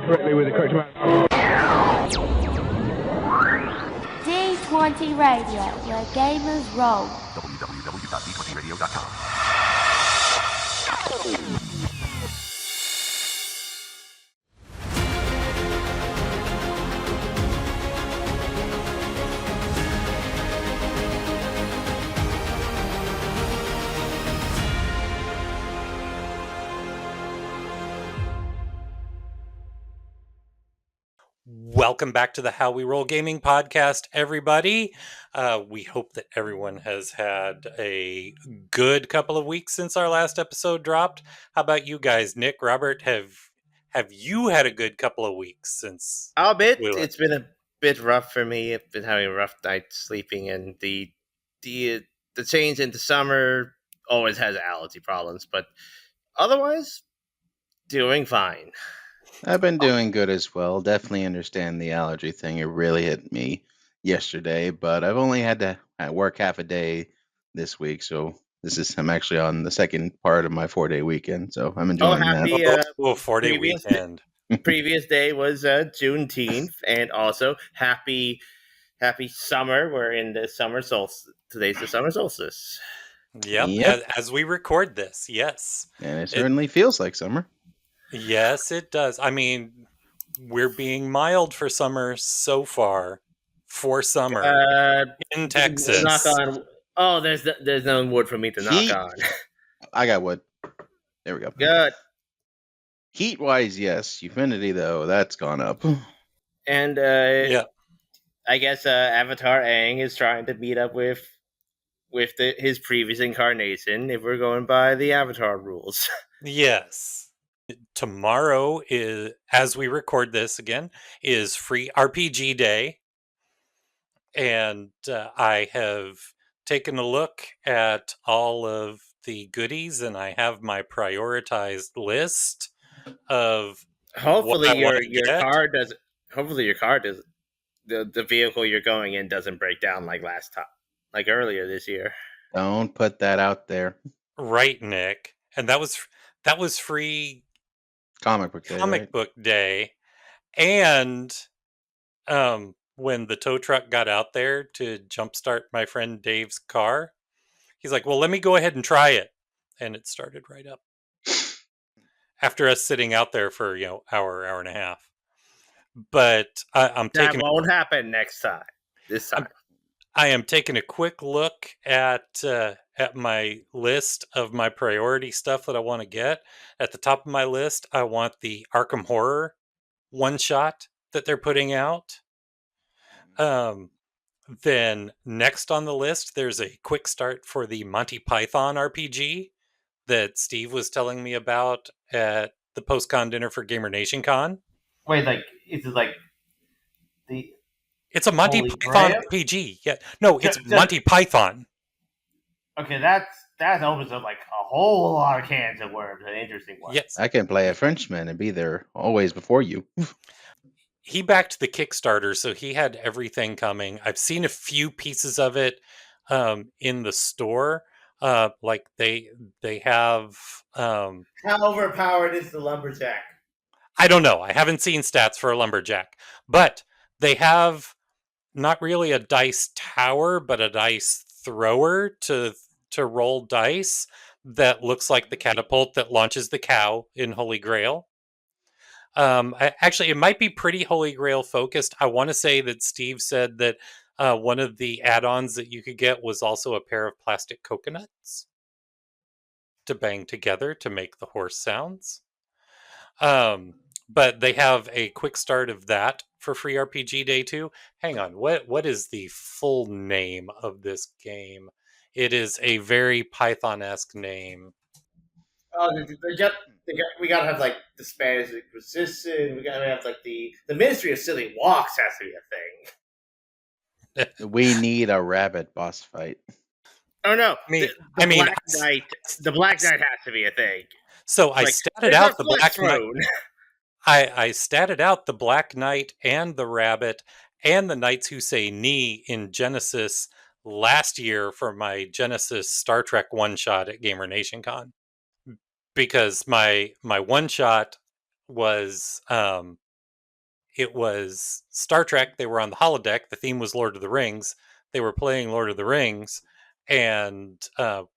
correctly with the correct amount. D20 Radio, where gamers roll. www.d20radio.com. Welcome back to the How We Roll Gaming podcast, everybody. We hope that everyone has had a good couple of weeks since our last episode dropped. How about you guys, Nick, Robert? Have you had a good couple of weeks since? I'll admit it's been a bit rough for me. I've been having a rough night sleeping, and the change into summer always has allergy problems, but otherwise, doing fine. I've been doing good as well. Definitely understand the allergy thing. It really hit me yesterday, but I've only had to work half a day this week, so I'm actually on the second part of my 4-day weekend, so I'm enjoying that. 4-day weekend. Previous day was Juneteenth, and also happy summer. We're in the summer solstice. Today's the summer solstice. Yep. As we record this, yes. And it certainly feels like summer. Yes, it does. I mean, we're being mild for summer so far. For summer in Texas. Knock on. Oh, there's no wood for me to knock on. I got wood. There we go. Good. Heat-wise, yes. Humidity, though, that's gone up. And I guess Avatar Aang is trying to meet up with his previous incarnation. If we're going by the Avatar rules. Yes. Tomorrow is, as we record this again, is Free RPG Day. And I have taken a look at all of the goodies, and I have my prioritized list of. Hopefully your car does. Hopefully your car does. The vehicle you're going in doesn't break down like last time, like earlier this year. Don't put that out there. Right, Nick. And that was free comic book day. And when the tow truck got out there to jumpstart my friend Dave's car, he's like, well, let me go ahead and try it. And it started right up. After us sitting out there for, hour and a half. But I'm taking... That won't happen next time. This time. I am taking a quick look at my list of my priority stuff that I want to get. At the top of my list, I want the Arkham Horror one-shot that they're putting out. Then next on the list, there's a quick start for the Monty Python RPG that Steve was telling me about at the post-con dinner for Gamer Nation Con. Wait, is it like the... It's a Monty Python RPG. Yeah, no, it's Monty Python. Okay, that opens up like a whole lot of cans of worms. An interesting one. Yes, I can play a Frenchman and be there always before you. He backed the Kickstarter, so he had everything coming. I've seen a few pieces of it in the store. Like they have. How overpowered is the lumberjack? I don't know. I haven't seen stats for a lumberjack, but they have not really a dice tower, but a dice thrower to roll dice that looks like the catapult that launches the cow in Holy Grail. Actually, it might be pretty Holy Grail focused. I want to say that Steve said that one of the add-ons that you could get was also a pair of plastic coconuts to bang together to make the horse sounds. But they have a quick start of that for Free RPG Day 2. Hang on, what is the full name of this game? It is a very Python-esque name. Oh, we gotta have like the Spanish Inquisition. We gotta have like the Ministry of Silly Walks has to be a thing. We need a rabbit boss fight. Oh no! The Black Knight has to be a thing. So I statted out the Black Knight. I statted out the Black Knight and the Rabbit and the Knights Who Say Knee in Genesis last year for my Genesis Star Trek one-shot at Gamer Nation Con. Because my one-shot was it was Star Trek. They were on the holodeck. The theme was Lord of the Rings. They were playing Lord of the Rings, and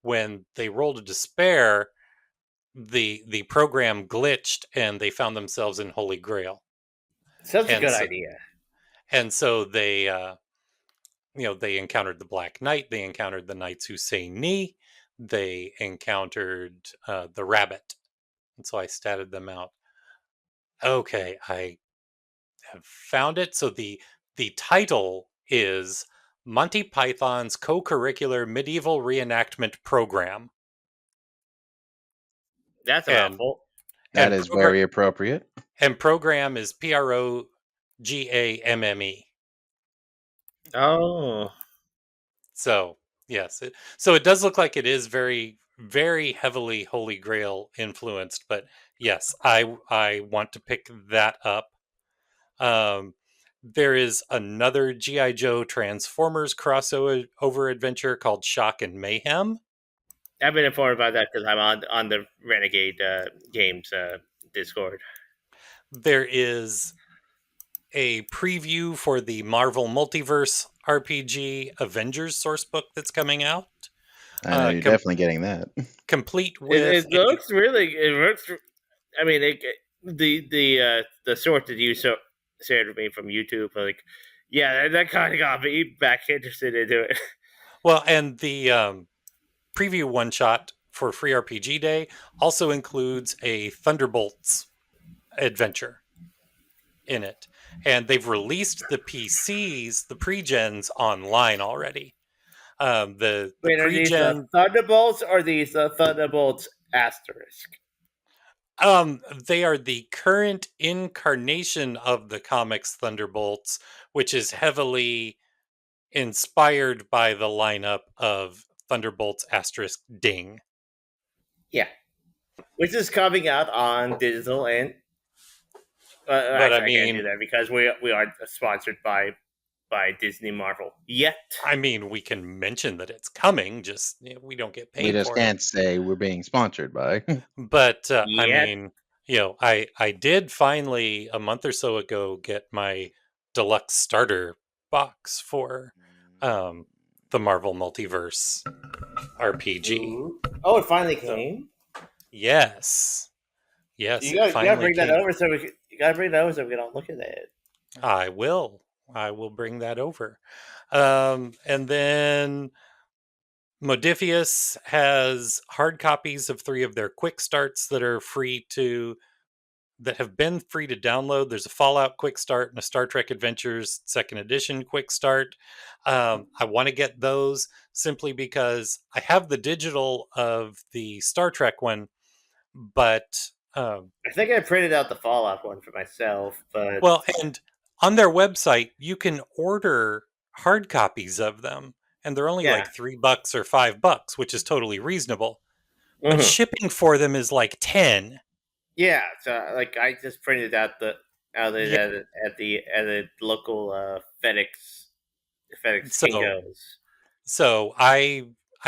when they rolled a despair, the program glitched, and they found themselves in Holy Grail. Such a And good so, idea. they they encountered the Black Knight. They encountered the Knights Who Say Ni. They encountered the Rabbit, and so I statted them out. Okay, I have found it. So the title is Monty Python's Co-Curricular Medieval Reenactment Program, That's a and mouthful. That and is very appropriate. program is PROGAMME. Oh, So yes, so it does look like it is very very heavily Holy Grail influenced, but yes, I want to pick that up. Um, there is another GI Joe Transformers crossover adventure called Shock and Mayhem. I've been informed about that because I'm on the Renegade Games Discord. There is a preview for the Marvel Multiverse RPG Avengers sourcebook that's coming out. I know you're definitely getting that. Complete It, with it looks really. It works. I mean, the sort that you shared with me from YouTube, like, yeah, that kind of got me back interested into it. well, and the preview one shot for Free RPG Day also includes a Thunderbolts adventure in it, and they've released the PCs, the pre-gens, online already. The Wait, are these the pre-gen, Thunderbolts or these the Thunderbolts asterisk? they are the current incarnation of the comics Thunderbolts, which is heavily inspired by the lineup of Thunderbolts asterisk Ding. Yeah, which is coming out on digital and But I actually I can't do mean, that because we aren't sponsored by Disney Marvel yet. we can mention that it's coming, just we don't get We paid just for it. can't say we're being sponsored by. But Yet. I did finally a month or so ago get my deluxe starter box for um, the Marvel Multiverse RPG. Ooh. Oh, it finally So came. yes, You it gotta finally bring that came. over you gotta bring that over so we can all look at it. I will. I will bring that over. And then Modifius has hard copies of 3 of their quick starts that have been free to download. There's a Fallout quick start and a Star Trek Adventures second edition quick start. I want to get those simply because I have the digital of the Star Trek one, but I think I printed out the Fallout one for myself, but well, and on their website you can order hard copies of them, and they're only yeah. like $3 or $5, which is totally reasonable. But Mhm. shipping for them is like 10. Yeah, so like I just printed out the out it Yeah. at the local FedEx So Kinko's. So I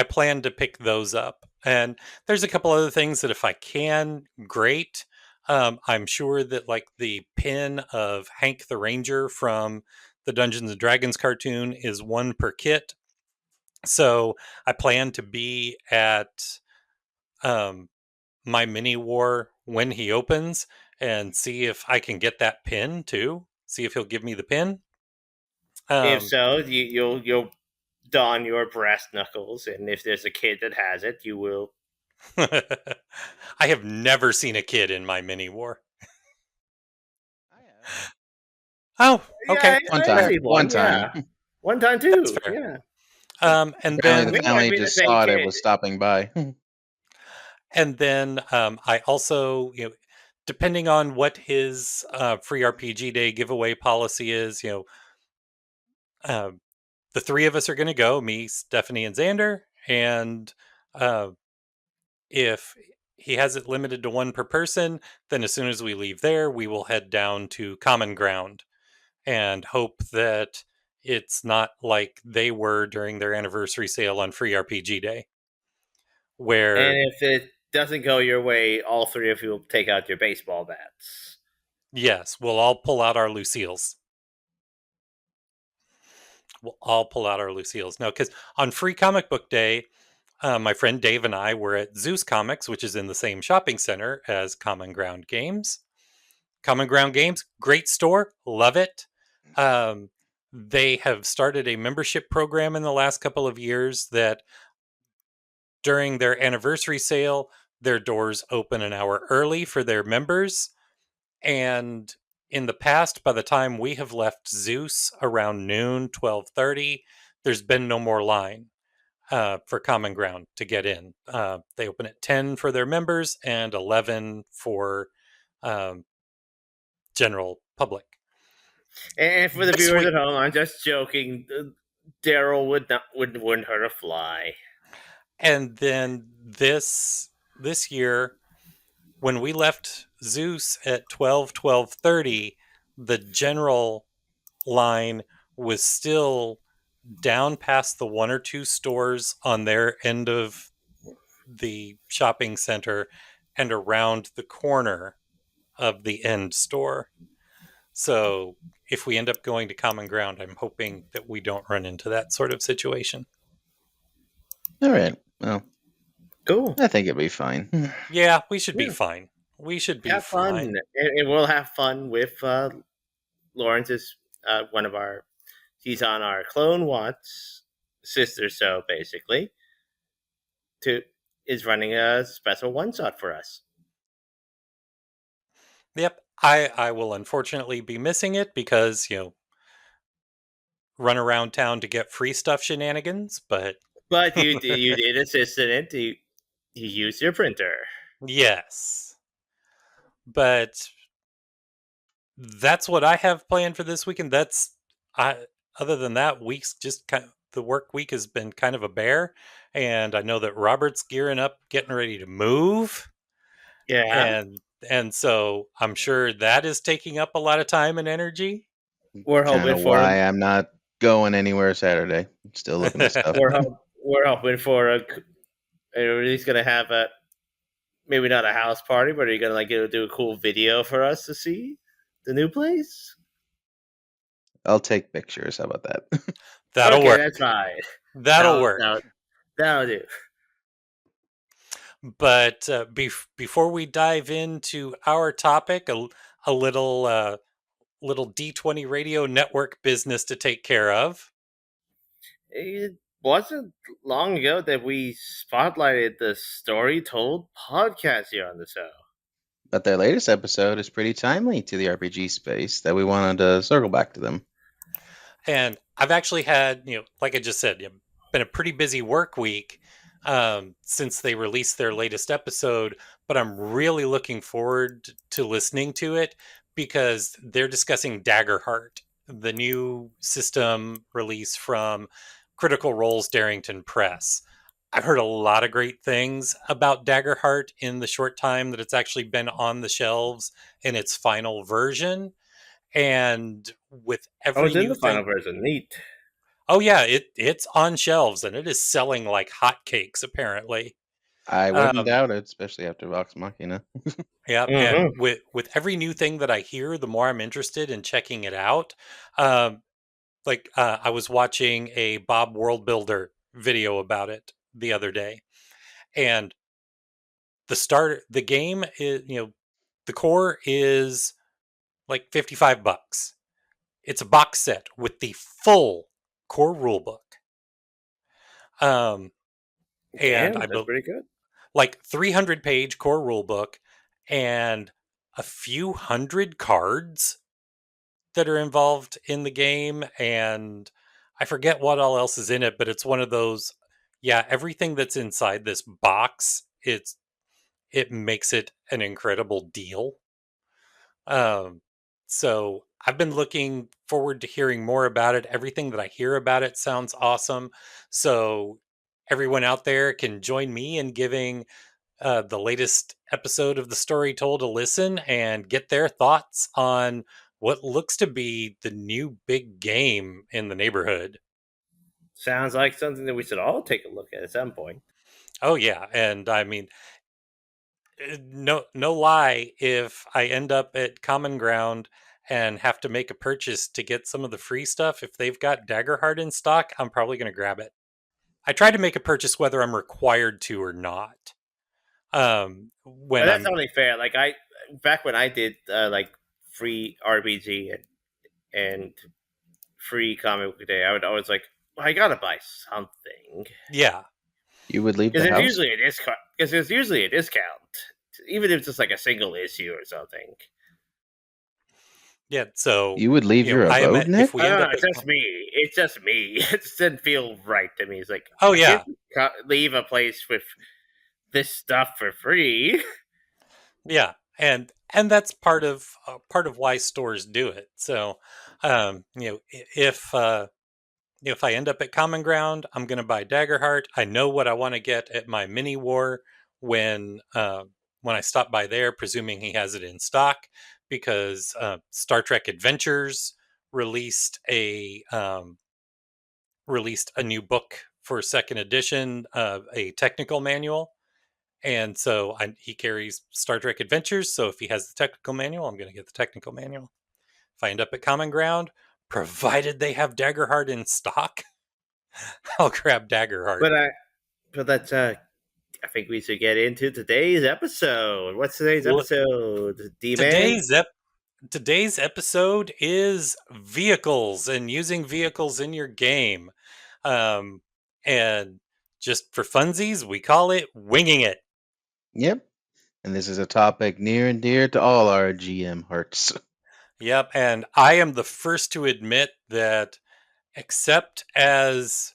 plan to pick those up, and there's a couple other things that if I can, great. I'm sure that like the pin of Hank the Ranger from the Dungeons and Dragons cartoon is 1 per kit. So I plan to be at um, my mini war when he opens and see if I can get that pin too. See if he'll give me the pin. If Um, so, you'll don your brass knuckles, and if there's a kid that has it, you will. I have never seen a kid in my mini war. Oh, okay. Yeah, One I've time. seen One one. time. Yeah, one time That's too. fair. Yeah, And Apparently, the then we might family be the just same saw it and kid. was stopping by. I also, depending on what his free RPG day giveaway policy is, uh, the 3 of us are going to go, me, Stephanie, and Xander. And uh, if he has it limited to 1 per person, then as soon as we leave there, we will head down to Common Ground and hope that it's not like they were during their anniversary sale on Free RPG Day, And where if it doesn't go your way, all three of you will take out your baseball bats. Yes, we'll all pull out our Lucille's. We'll all pull out our Lucille's. No, because on Free Comic Book Day, my friend Dave and I were at Zeus Comics, which is in the same shopping center as Common Ground Games. Common Ground Games, great store, love it. They have started a membership program in the last couple of years that during their anniversary sale, their doors open an hour early for their members. And in the past, by the time we have left Zeus around noon, 12:30, there's been no more line for Common Ground to get in. They open at 10 for their members and 11 for um, general public. And for the This viewers week, at home, I'm just joking. Daryl wouldn't hurt a fly. and then this year, when we left Zeus at 12:30, the general line was still down past the one or two stores on their end of the shopping center and around the corner of the end store. So if we end up going to Common Ground, I'm hoping that we don't run into that sort of situation. All right. Well, Cool. I think it'll be fine. Yeah, we should be Yeah. fine. We should be Have fun, fine. and we'll have fun with Lawrence's one of our. He's on our Clone Watts sister show, basically. Is running a special one shot for us. Yep. I will unfortunately be missing it because, run around town to get free stuff shenanigans, but But you did assist in it. You used your printer. yes. But that's what I have planned for this weekend. Other than that, week's just the work week has been kind of a bear, and I know that Robert's gearing up, getting ready to move, Yeah, and so I'm sure that is taking up a lot of time and energy. we're Kind hoping of for why I'm not going anywhere Saturday. Still looking at stuff. we're hoping for are he's gonna have a maybe not a house party, but are you gonna do a cool video for us to see the new place? I'll take pictures. How about that? That'll Okay, work. that's fine. That'll work. That'll do. But before we dive into our topic, a little D20 Radio Network business to take care of. It wasn't long ago that we spotlighted the Story Told podcast here on the show. But their latest episode is pretty timely to the RPG space that we wanted to circle back to them. And I've actually had, like I just said, been a pretty busy work week since they released their latest episode, but I'm really looking forward to listening to it because they're discussing Daggerheart, the new system release from Critical Role's Darrington Press. I've heard a lot of great things about Daggerheart in the short time that it's actually been on the shelves in its final version. And with I was every in new the final thing, version. Neat. oh yeah, it's on shelves and it is selling like hotcakes. Apparently, I wouldn't um, doubt it, especially after Vox Machina. yeah. And Mm-hmm. with every new thing that I hear, the more I'm interested in checking it out. I was watching a Bob World Builder video about it the other day, and the game is the core is like $55. It's a box set with the full core rulebook. And Damn, that's pretty good. like 300-page core rulebook and a few hundred cards that are involved in the game, and I forget what all else is in it, but it's one of those. Yeah, everything that's inside this box, it makes it an incredible deal. Um, so I've been looking forward to hearing more about it. Everything that I hear about it sounds awesome. So everyone out there can join me in giving the latest episode of the story told a listen and get their thoughts on what looks to be the new big game in the neighborhood. Sounds like something that we should all take a look at some point. Oh yeah, and I mean, no lie, if I end up at Common Ground and have to make a purchase to get some of the free stuff, if they've got Daggerheart in stock, I'm probably going to grab it. I try to make a purchase whether I'm required to or not. But When that's I'm only fair. Like back when I did like free RBG and free comic book day, I would always like, well, I gotta buy something yeah, You would leave because the there's house? usually a discount. Because there's usually a discount, even if it's just like a single issue or something. yeah. So You would leave your I am abode, at, if Nick? we I don't end know. up It's at just me. It's just me. It just didn't feel right to me. It's like oh I can't yeah, leave a place with this stuff for free. yeah, and that's part of why stores do it. So if I end up at Common Ground, I'm going to buy Daggerheart. I know what I want to get at my mini war when I stop by there, presuming he has it in stock, because Star Trek Adventures released a new book for second edition, a technical manual, and so he carries Star Trek Adventures. So if he has the technical manual, I'm going to get the technical manual. If I end up at Common Ground, provided they have Daggerheart in stock, I'll grab Daggerheart. But that's I think we should get into today's episode. What's today's Well, episode? D-Man? today's ep- today's episode is vehicles and using vehicles in your game. Um, and just for funsies, we call it winging it. Yep. And this is a topic near and dear to all our GM hearts. Yep, and I am the first to admit that, except as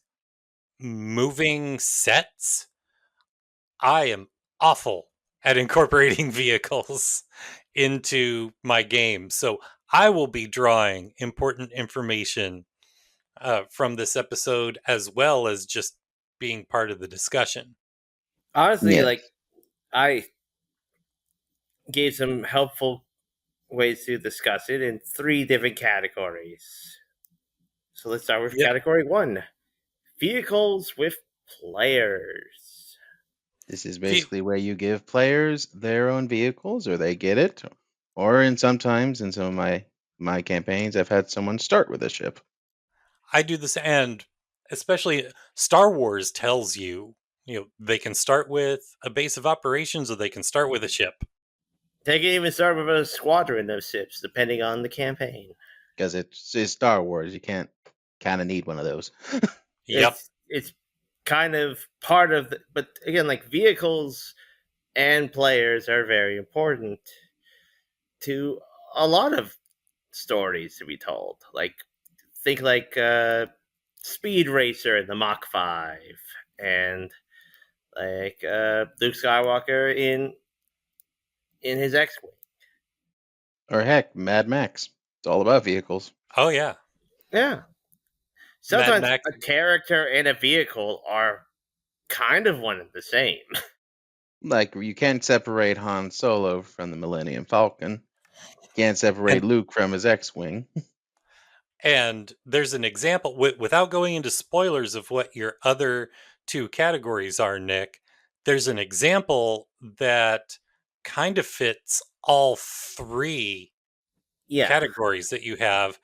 moving sets, I am awful at incorporating vehicles into my game. So I will be drawing important information from this episode, as well as just being part of the discussion. Honestly, Yes. like I gave some helpful ways to discuss it in three different categories. So let's start with Yep. category one: vehicles with players. This is basically where you give players their own vehicles, or they get it. Or sometimes in some of my campaigns, I've had someone start with a ship. I do this, and especially Star Wars tells you, they can start with a base of operations or they can start with a ship. They can even start with a squadron of ships, depending on the campaign. Because it's Star Wars. You can't kind of need one of those. Yep. It's kind of part of the, but again, like vehicles and players are very important to a lot of stories to be told. Like think like Speed Racer in the Mach 5 and like Luke Skywalker in his X-wing. Or heck, Mad Max. It's all about vehicles. Oh yeah. Yeah. Mad Sometimes Max. a character and a vehicle are kind of one and the same. Like you can't separate Han Solo from the Millennium Falcon. You can't separate And Luke from his X-wing. and there's an example without going into spoilers of what your other two categories are, Nick. There's an example that kind of fits all three Yeah, categories that you have,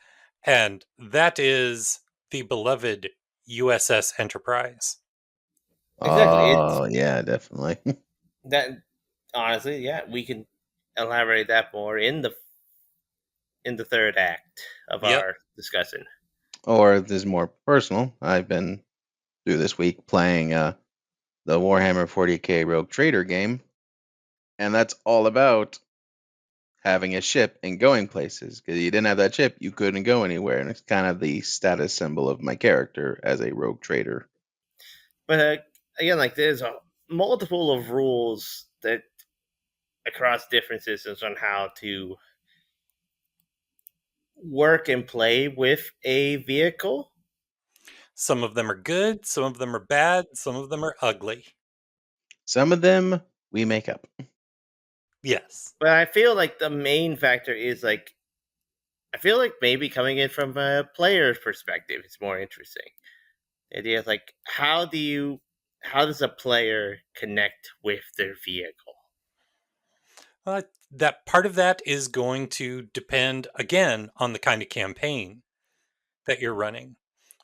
and that is the beloved USS Enterprise. exactly. It's Oh yeah, definitely. that honestly, yeah, we can elaborate that more in the third act of Yep. our discussion. Or this is more personal. I've been through this week playing the Warhammer 40k Rogue Trader game, and that's all about having a ship and going places. Because you didn't have that ship, you couldn't go anywhere, and it's kind of the status symbol of my character as a rogue trader. But again, like there's a multiple of rules that across different systems on how to work and play with a vehicle. Some of them are good, some of them are bad, some of them are ugly. Some of them we make up. Yes. But I feel like the main factor is like I feel like maybe coming in from a player's perspective is more interesting. The idea is like how does a player connect with their vehicle? That part of that is going to depend again on the kind of campaign that you're running.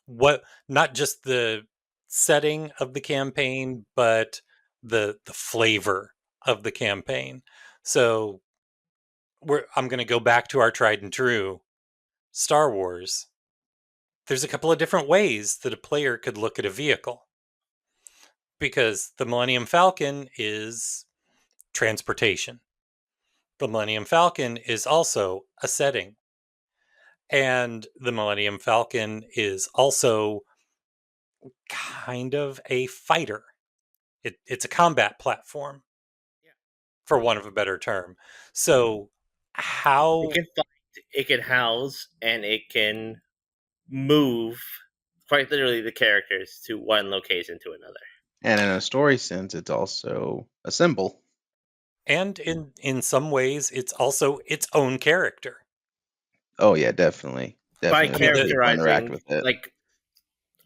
What, not just the setting of the campaign, but the flavor of the campaign. So I'm going to go back to our tried and true Star Wars. There's a couple of different ways that a player could look at a vehicle, because the Millennium Falcon is transportation. The Millennium Falcon is also a setting. And the Millennium Falcon is also kind of a fighter. It's a combat platform, Yeah. for want of a better term. So, It how can fight, it can house, and it can move quite literally the characters to one location to another. And in a story sense, it's also a symbol. and in some ways, it's also its own character. Oh yeah, definitely, By definitely. I With mean, how people interact characterizing, with it. like, If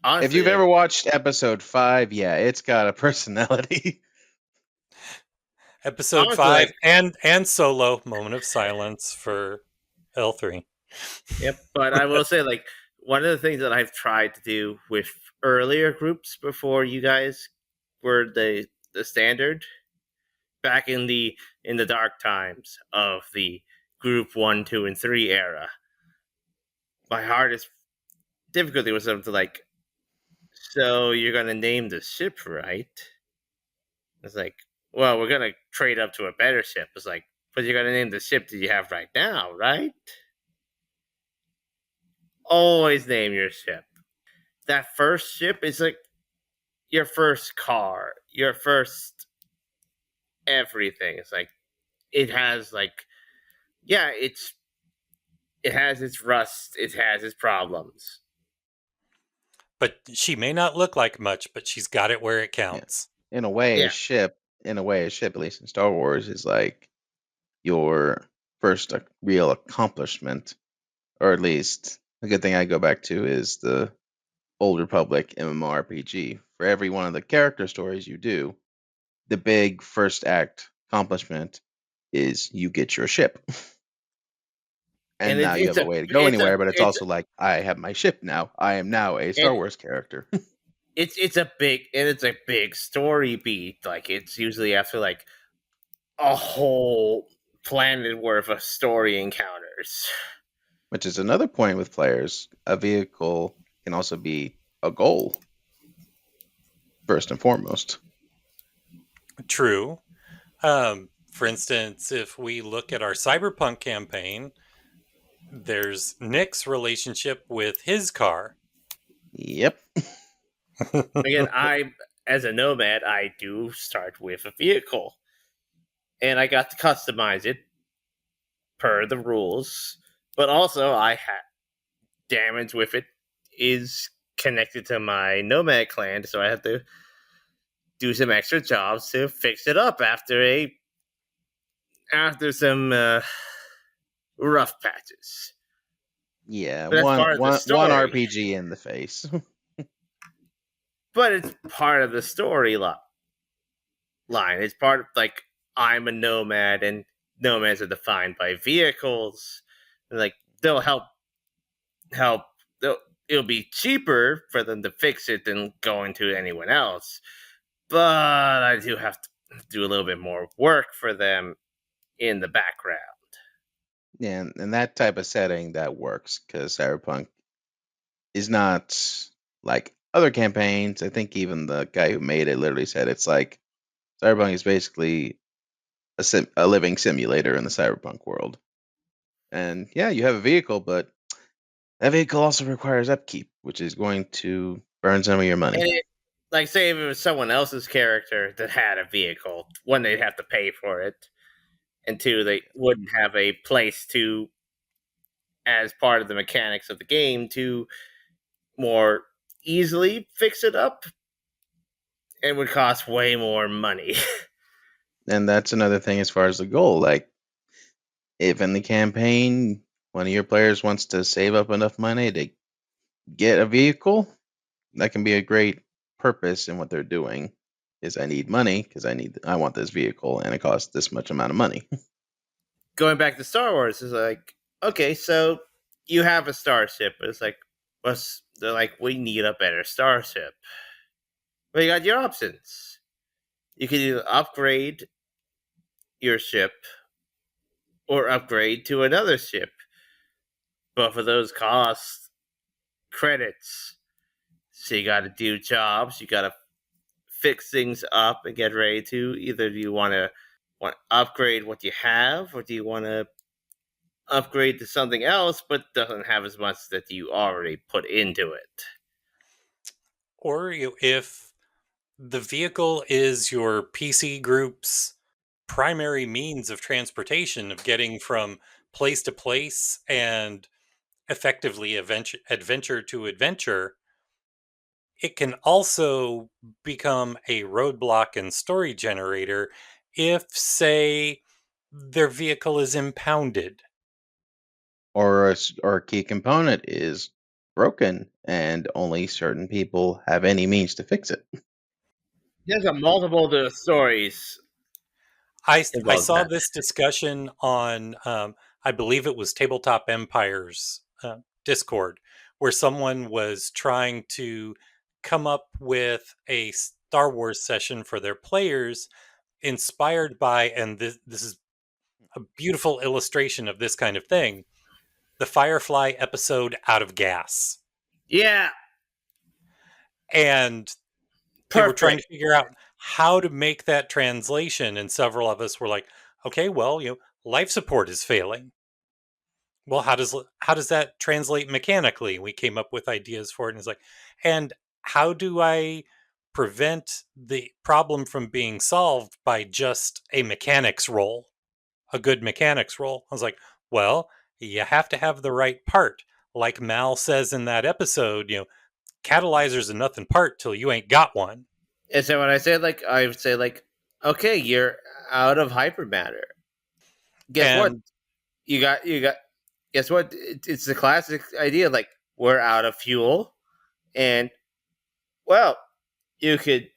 honestly, you've like, ever watched episode 5, yeah, it's got a personality. Episode honestly, 5 like, and Solo, moment of silence for L3. yep. But I will say, like, one of the things that I've tried to do with earlier groups before you guys were the standard, back in the dark times of the group 1, 2, and 3 era, my hardest difficulty was something like, so you're gonna name the ship, right? It's like, well, we're gonna trade up to a better ship. It's like, but you're gonna name the ship that you have right now, right? Always name your ship. That first ship is like your first car, your first everything. It's like, it has like, yeah, it has its rust, it has its problems. But she may not look like much, but she's got it where it counts. In a way, Yeah. a ship, at least in Star Wars, is like your first real accomplishment, or at least a good thing I go back to is the Old Republic MMORPG. For every one of the character stories you do, the big first act accomplishment is you get your ship. And And now you have a way to go anywhere, but it's also like, I have my ship now. I am now a Star Wars character. it's a big story beat. Like, it's usually after like a whole planet worth of story encounters. Which is another point with players. A vehicle can also be a goal, first and foremost. True. For instance, if we look at our Cyberpunk campaign, there's Nick's relationship with his car. Yep. Again, as a nomad, I do start with a vehicle, and I got to customize it per the rules. But also, I had damage with it is connected to my nomad clan, so I have to do some extra jobs to fix it up after some rough patches. Yeah, But that's part of the one story. RPG in the face. But it's part of the story line. It's part of, like, I'm a nomad, and nomads are defined by vehicles. And, like, they'll help. It'll be cheaper for them to fix it than going to anyone else. But I do have to do a little bit more work for them in the background. Yeah, and that type of setting that works because Cyberpunk is not like other campaigns. I think even the guy who made it literally said it's like Cyberpunk is basically a living simulator in the Cyberpunk world. And yeah, you have a vehicle, but that vehicle also requires upkeep, which is going to burn some of your money. And like, say if it was someone else's character that had a vehicle, one, they'd have to pay for it, and two, they wouldn't have a place to, as part of the mechanics of the game, to more easily fix it up. It would cost way more money. And that's another thing as far as the goal. Like, if in the campaign one of your players wants to save up enough money to get a vehicle, that can be a great purpose in what they're doing. Is I need money because I want this vehicle and it costs this much amount of money. going back to Star Wars is like, okay, so you have a starship. It's like, they're like, we need a better starship. Well, you got your options. You can either upgrade your ship or upgrade to another ship. But for those costs, credits. So you got to do jobs. You got to fix things up and get ready to. Either do you want to upgrade what you have, or do you want to upgrade to something else but doesn't have as much that you already put into it? Or if the vehicle is your PC group's primary means of transportation, of getting from place to place and effectively adventure to adventure, it can also become a roadblock and story generator if, say, their vehicle is impounded. Or a key component is broken and only certain people have any means to fix it. There's a multiple to the stories I involved in saw that. this discussion on, I believe it was Tabletop Empire's Discord, where someone was trying to come up with a Star Wars session for their players inspired by, and this is a beautiful illustration of this kind of thing, the Firefly episode Out of Gas. Yeah, And they were trying to perfect. figure out how to make that translation, and several of us were like, okay, well, life support is failing. Well, how does that translate mechanically? We came up with ideas for it, and it's like, and how do I prevent the problem from being solved by just a mechanics roll, a good mechanics roll? I was like, well, you have to have the right part. Like Mal says in that episode, catalyzer's a nothing part till you ain't got one. And so when I would say like, okay, you're out of hypermatter. Guess what? And You got. Guess what? It's the classic idea. Like, we're out of fuel, and well, you could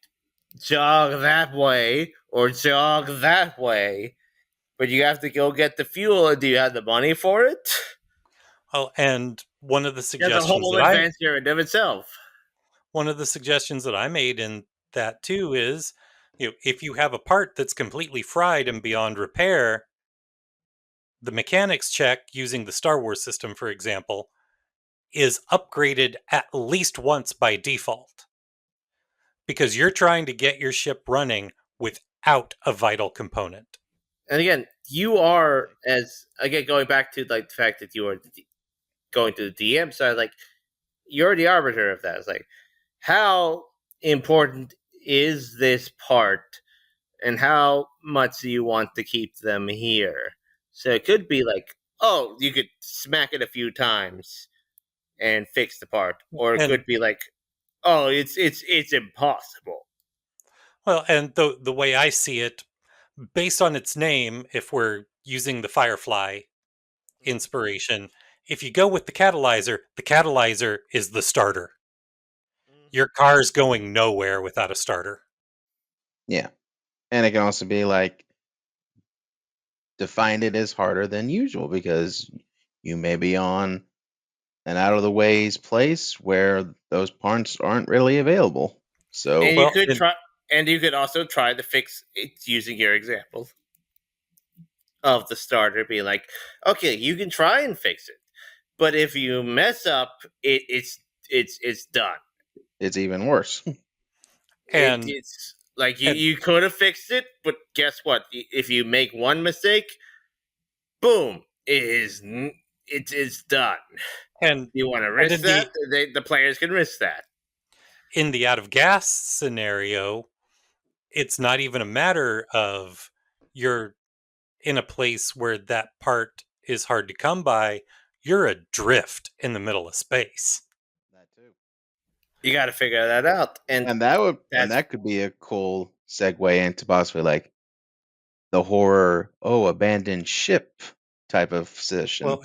jog that way or jog that way, but you have to go get the fuel. And do you have the money for it? and That's a whole adventure in of itself. one of the suggestions that I made in that too is, if you have a part that's completely fried and beyond repair, the mechanics check using the Star Wars system, for example, is upgraded at least once by default because you're trying to get your ship running without a vital component. And again, you are as again going back to like the fact that you are going to the DM side. Like, you're the arbiter of that. It's like, how important is this part, and how much do you want to keep them here? So it could be like, oh, you could smack it a few times and fix the part, or it And could be like, oh, it's impossible. and the way I see it, based on its name, if we're using the Firefly inspiration, if you go with the catalyzer is the starter. Your car's going nowhere without a starter. Yeah. And it can also be like, define it as harder than usual because you may be on an out of the ways place where those parts aren't really available. So And you Well, could try, and you could also try to fix it using your example of the starter. Be like, okay, you can try and fix it, but if you mess up, it's done. it's even worse. and It's like and you could have fixed it, but guess what? If you make one mistake, boom, it's done. and You want to and risk in that? The players can risk that. the out of gas scenario, it's not even a matter of you're in a place where that part is hard to come by. You're adrift in the middle of space. That too. You got to figure that out, and And that's that could be a cool segue into possibly like the horror, abandoned ship type of session. Well,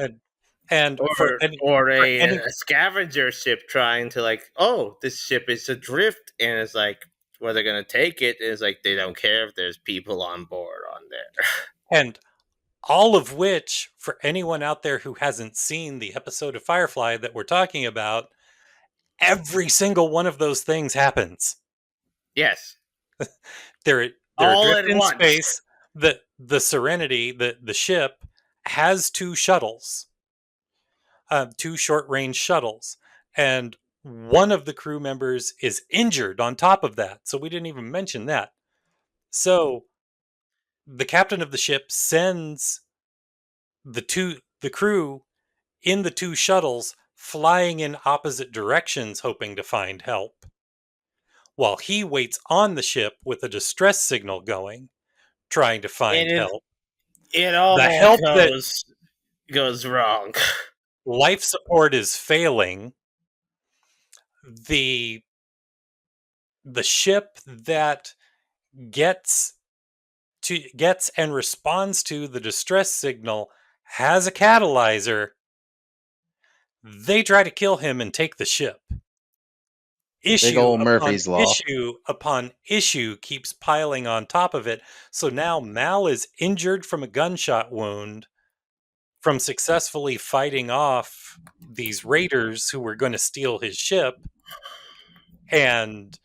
and for any or for a, any a scavenger ship trying to like, oh, this ship is adrift, and it's like, where they're gonna take it is like they don't care if there's people on board on there. and All of which, for anyone out there who hasn't seen the episode of Firefly that we're talking about, every single one of those things happens. Yes. They're All adrift at in once. space. The Serenity, the ship, has two shuttles, two short range shuttles, and one of the crew members is injured on top of that. So we didn't even mention that. So the captain of the ship sends the crew in the two shuttles flying in opposite directions hoping to find help, while he waits on the ship with a distress signal going, trying to And find help. it The all help that goes wrong. life support is failing. The ship that gets and responds to the distress signal has a catalyzer. They try to kill him and take the ship. Big Issue old upon Murphy's Law. issue upon issue keeps piling on top of it. So now Mal is injured from a gunshot wound from successfully fighting off these raiders who were going to steal his ship, and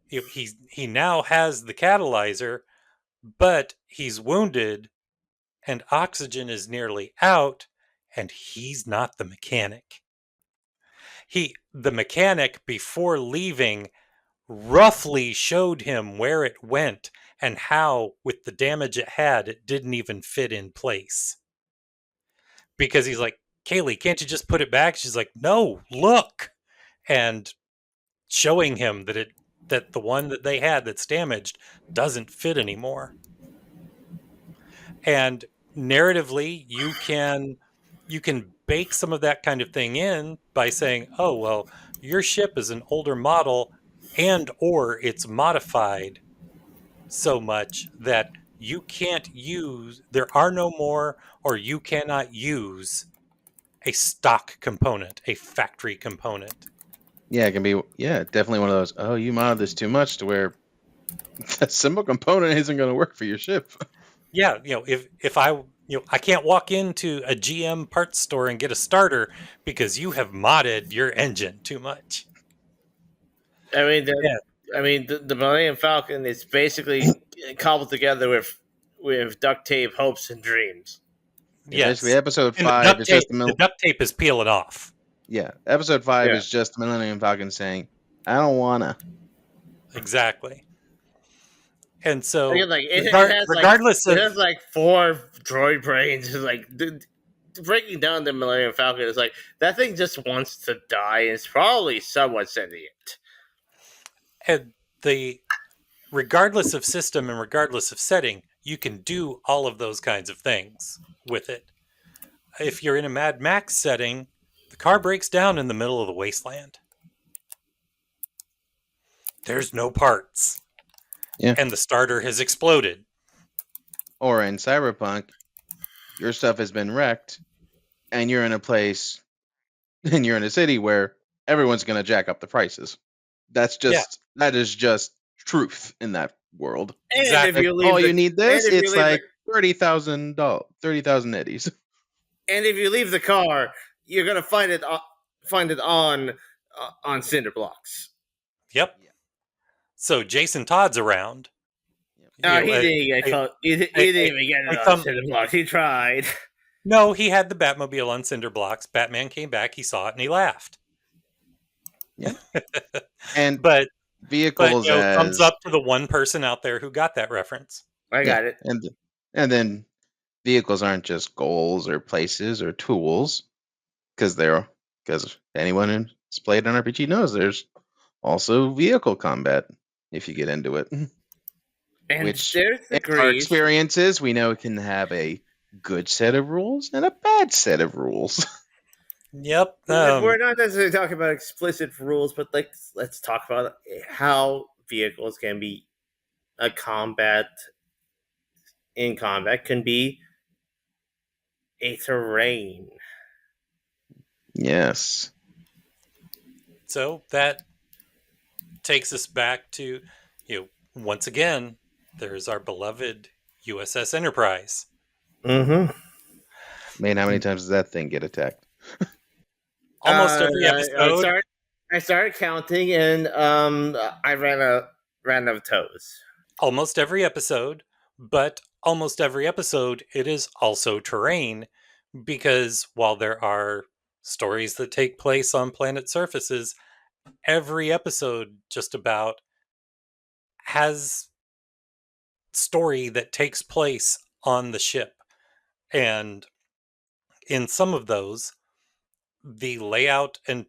he now has the catalyzer, but he's wounded and oxygen is nearly out, and he's not the mechanic. The mechanic, before leaving, roughly showed him where it went and how, with the damage it had, it didn't even fit in place. Because he's like, Kaylee, can't you just put it back? She's like, no, look. And showing him that the one that they had that's damaged doesn't fit anymore. And narratively, you can bake some of that kind of thing in by saying, oh, well, your ship is an older model and or it's modified so much that you can't use, there are no more, or you cannot use a stock component, a factory component. Yeah, it can be. Yeah, definitely one of those. Oh, you modded this too much to where that simple component isn't going to work for your ship. Yeah, if I I can't walk into a GM parts store and get a starter because you have modded your engine too much. I mean, Yeah. the Millennium Falcon is basically cobbled together with duct tape, hopes, and dreams. Yeah, Yes. basically, episode And 5 is just the duct tape is peeling off. Yeah, episode 5 Yeah. is just the Millennium Falcon saying, "I don't wanna." Exactly. And so, Again, like regardless it of has like 4 droid brains. It's like breaking down the Millennium Falcon is like that thing just wants to die. And it's probably somewhat sentient. and the regardless of system and regardless of setting, you can do all of those kinds of things with it. If you're in a Mad Max setting, the car breaks down in the middle of the wasteland. There's no parts. Yeah. And the starter has exploded. Or in Cyberpunk, your stuff has been wrecked, and you're in a place, and you're in a city where everyone's going to jack up the prices. That is just truth in that world. And Exactly. if you Like, leave oh, the, you need this? and if you It's leave like $30,000 eddies. and if you leave the car, you're gonna find it on cinder blocks. Yep. So Jason Todd's around. No, You he know, didn't even get it on cinder blocks. He tried. No, he had the Batmobile on cinder blocks. Batman came back, he saw it, and he laughed. Yeah. And but vehicles thumbs up to the one person out there who got that reference. I got it. And then vehicles aren't just goals or places or tools, because anyone who's played an RPG knows there's also vehicle combat if you get into it. And Which, there's in our degrees. experiences, we know it can have a good set of rules and a bad set of rules. Yep. We're not necessarily talking about explicit rules, but let's talk about how vehicles can be in combat can be a terrain. Yes. So that takes us back to, once again, there's our beloved USS Enterprise. Mm-hmm. Man, how many times does that thing get attacked? Almost every I episode. started. I started counting, and I ran out of toes. Almost every episode, but almost every episode, it is also terrain because while there are stories that take place on planet surfaces, every episode just about has story that takes place on the ship. And in some of those, the layout and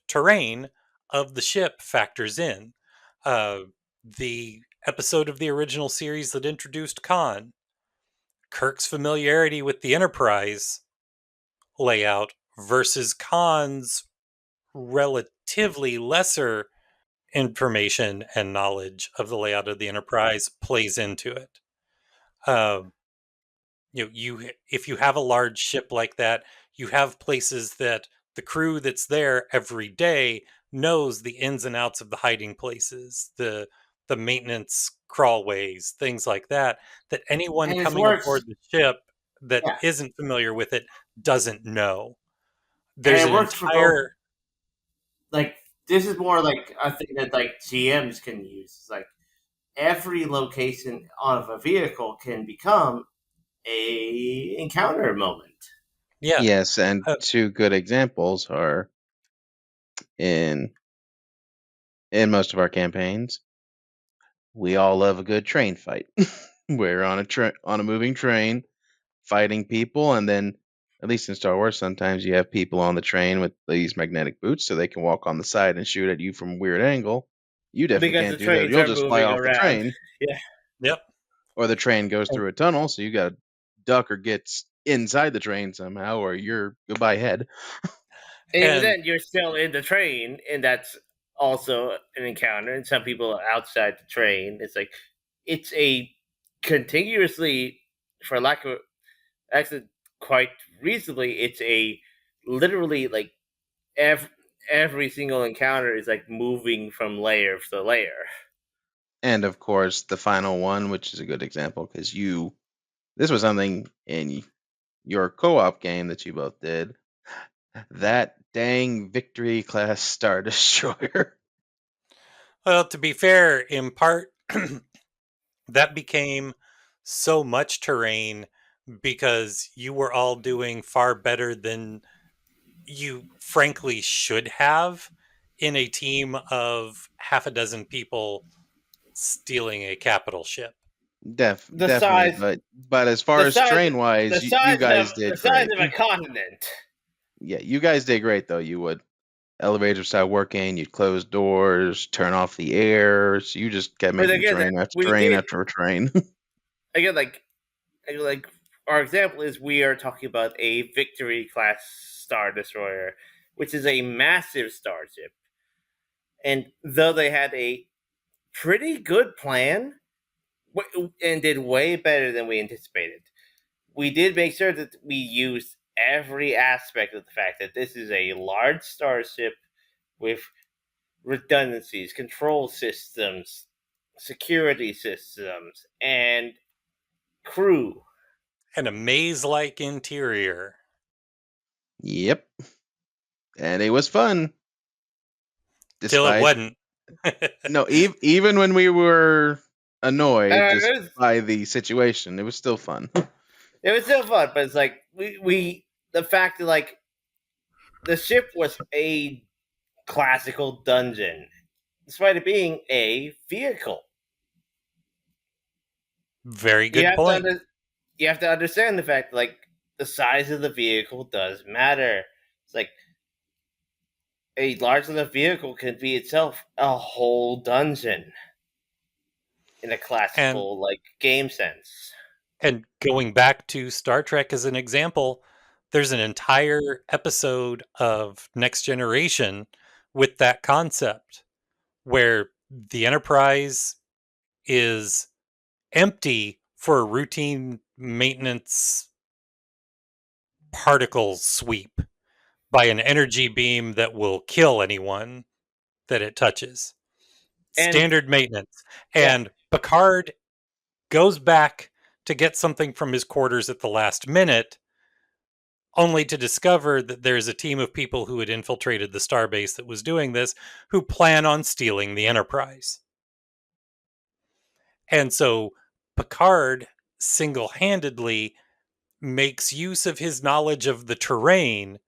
terrain of the ship factors in. Uh, the episode of the original series that introduced Khan, Kirk's familiarity with the Enterprise layout versus Khan's relatively lesser information and knowledge of the layout of the Enterprise plays into it. Um, you if you have a large ship like that, you have places that the crew that's there every day knows the ins and outs of the hiding places, the maintenance crawlways, things like that, that anyone And it coming aboard works. the ship that Yeah, isn't familiar with it doesn't know. and There's it an works for both. entire Like this is more like a thing that like GMs can use. It's like every location of a vehicle can become a encounter moment. yeah. Yes, and uh, two good examples are in most of our campaigns. We all love a good train fight. We're on a moving train fighting people, and then at least in Star Wars, sometimes you have people on the train with these magnetic boots, so they can walk on the side and shoot at you from a weird angle. You definitely Because can't the do that. trains You'll are just fly moving off the around. train, Yeah. yep. or the train goes And, through a tunnel, so you got to duck or get inside the train somehow, or you're goodbye head. And even and then, you're still in the train, and that's also an encounter. And some people are outside the train. It's like it's a continuously, for lack of actually quite reasonably, it's a literally like every every single encounter is like moving from layer to layer. And of course, the final one, which is a good example because this was something in your co-op game that you both did. That dang Victory class Star Destroyer. well, to be fair, in part that became so much terrain because you were all doing far better than you frankly should have in a team of half a dozen people stealing a capital ship. The Definitely, size, but as far the as size, train wise, the you size of guys the did size great. of a continent. Yeah, you guys did great though. You would elevators start working, you'd close doors, turn off the air. So you just kept But making again, train after we train did after train. again like our example is we are talking about a Victory class Star Destroyer, which is a massive starship. And though they had a pretty good plan and did way better than we anticipated, we did make sure that we used every aspect of the fact that this is a large starship with redundancies, control systems, security systems, and crew. And a maze like interior. Yep, and it was fun. Till it Despite wasn't. no, even when we were annoyed just It was, by the situation, it was still fun. it was still fun, but it's like we the fact that like the ship was a classical dungeon, despite it being a vehicle. Very You good have to point. you have to understand the fact that, like the size of the vehicle does matter. It's like a large enough vehicle can be itself a whole dungeon in a And classical like game sense. and going back to Star Trek as an example, there's an entire episode of Next Generation with that concept where the Enterprise is empty for a routine maintenance particle sweep by an energy beam that will kill anyone that it touches. And Standard maintenance. yeah, And Picard goes back to get something from his quarters at the last minute only to discover that there's a team of people who had infiltrated the starbase that was doing this, who plan on stealing the Enterprise. And so Picard single-handedly makes use of his knowledge of the terrain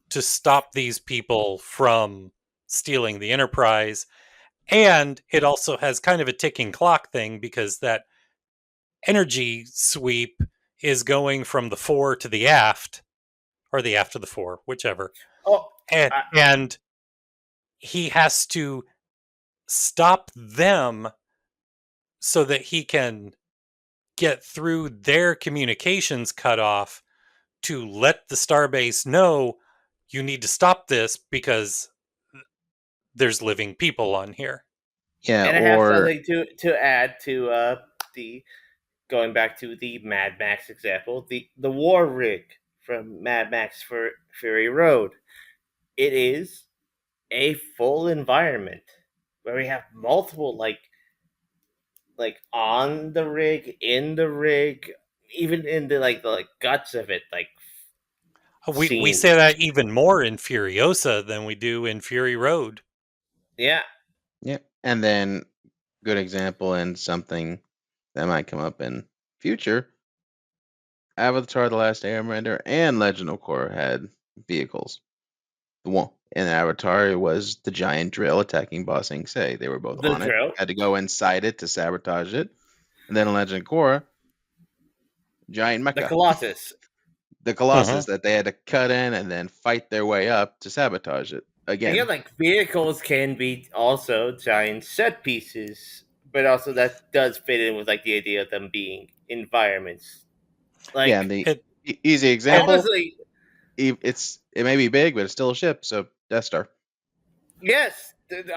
to stop these people from stealing the Enterprise. And it also has kind of a ticking clock thing, because that energy sweep is going from the fore to the aft, or the aft to the fore, whichever. Oh, And he has to stop them so that he can get through their communications cutoff to let the starbase know, you need to stop this because there's living people on here. Yeah, and I have or something to add to the going back to the Mad Max example, the war rig from Mad Max for Fury Road. It is a full environment where we have multiple like on the rig, in the rig, even in the guts of it, like We scenes. say that even more in Furiosa than we do in Fury Road. Yeah, yeah, and then good example and something that might come up in future. Avatar: The Last Airbender and Legend of Korra had vehicles. The one in Avatar, it was the giant drill attacking Ba Sing Se. They were both the on it. drill, Had to go inside it to sabotage it. And then in Legend of Korra, giant the mecha, Colossus. the Colossus that they had to cut in and then fight their way up to sabotage it Again, again. like vehicles can be also giant set pieces, but also that does fit in with like the idea of them being environments. Yeah, Like and the It, easy example, honestly, it may be big, but it's still a ship. So Death Star. yes,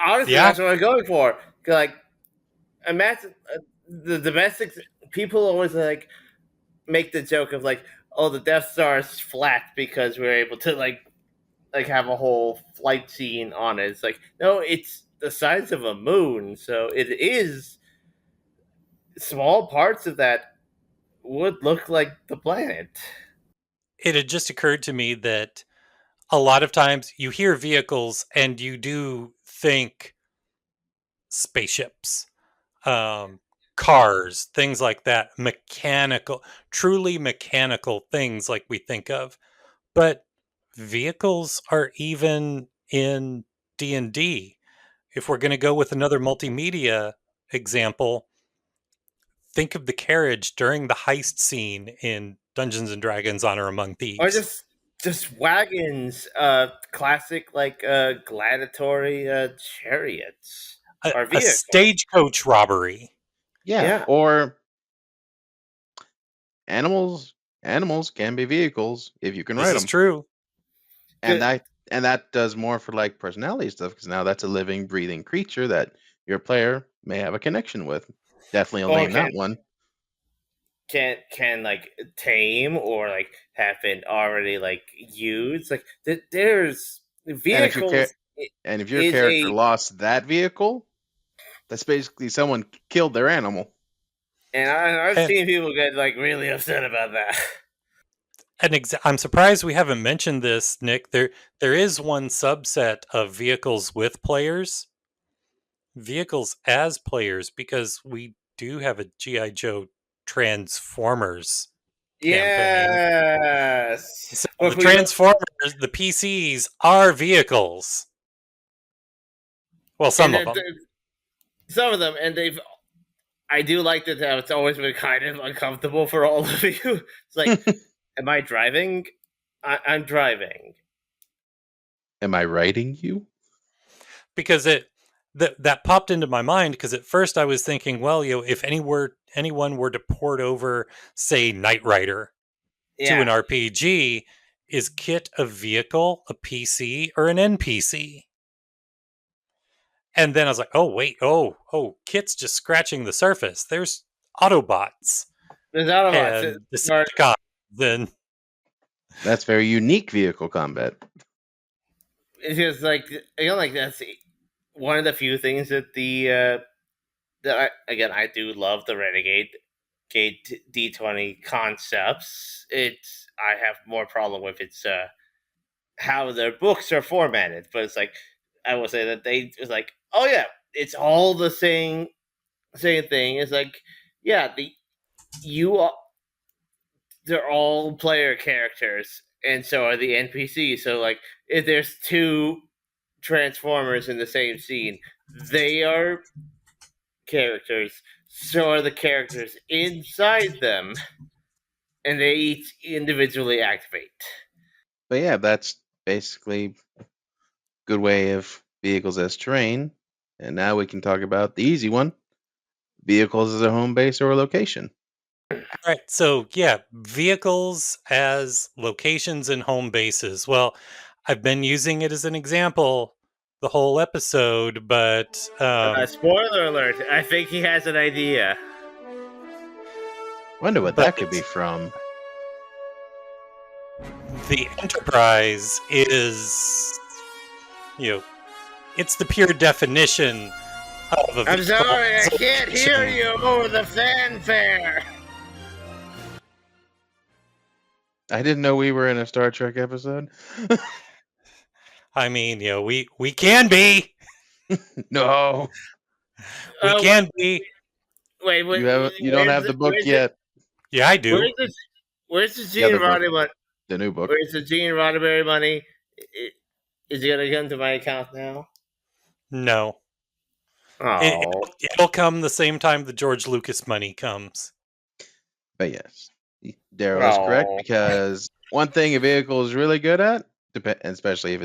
honestly, yeah, that's what I'm going for. 'Cause, like, imagine the domestic people always like make the joke of like, oh, the Death Star is flat because we're able to like have a whole flight scene on it. It's like, no, it's the size of a moon, so it is small parts of that would look like the planet. it had just occurred to me that a lot of times you hear vehicles and you do think spaceships, um, cars, things like that, mechanical, truly mechanical things like we think of. But vehicles are even in D&D. If we're going to go with another multimedia example, think of the carriage during the heist scene in Dungeons and Dragons: Honor Among Or Thieves. just wagons, classic like gladiatory chariots or A vehicles. stagecoach robbery. Yeah, Yeah, or animals. Animals can be vehicles if you can This ride is them. true. and good. that does more for like personality stuff, because now that's a living breathing creature that your player may have a connection with. Definitely a Or lane that one. can like tame or like have been already like used. Like there's and if your vehicles and if your is character a lost that vehicle, that's basically someone killed their animal. and I've And seen people get like really upset about that. I'm surprised we haven't mentioned this, Nick. There is one subset of vehicles with players, vehicles as players, because we do have a GI Joe Transformers campaign. Yes, So but the if we look Transformers, the PCs are vehicles. Well, and some of them. some of them, and they've. I do like that it's always been kind of uncomfortable for all of you. It's like, am I driving? I'm driving. Am I writing you? Because that popped into my mind, because at first I was thinking, well, if anyone were to port over, say, Knight Rider to Yeah, an RPG, is Kit a vehicle, a PC, or an NPC? And then I was like, oh wait, Kit's just scratching the surface. There's Autobots there's Autobots. and Decepticons. Then That's very unique vehicle combat. It's just like like that's one of the few things that again I do love the Renegade Gate D20 concepts. It's I have more problem with it's how their books are formatted. But it's like I will say that they was like, oh yeah, it's all the same thing. It's like, yeah, you are, they're all player characters, and so are the NPCs. So like, if there's two Transformers in the same scene, they are characters. So are the characters inside them, and they each individually activate. But yeah, that's basically a good way of vehicles as terrain. And now we can talk about the easy one: vehicles as a home base or a location. All right. So, yeah, vehicles as locations and home bases. Well, I've been using it as an example the whole episode, but Spoiler alert! I think he has an idea. Wonder what But that could be from. the Enterprise is, it's the pure definition of a I'm vehicle sorry, I as a can't hear location. you over the fanfare. I didn't know we were in a Star Trek episode. I mean, we can be. No, We Uh, can be. wait, you don't have the book yet. Yeah, I do. Where's the Yeah, Gene Roddenberry? the new book. Where's the Gene Roddenberry money? Is it gonna come to my account now? No. Oh, It'll come the same time the George Lucas money comes. But yes, Daryl is correct, because one thing a vehicle is really good at, especially if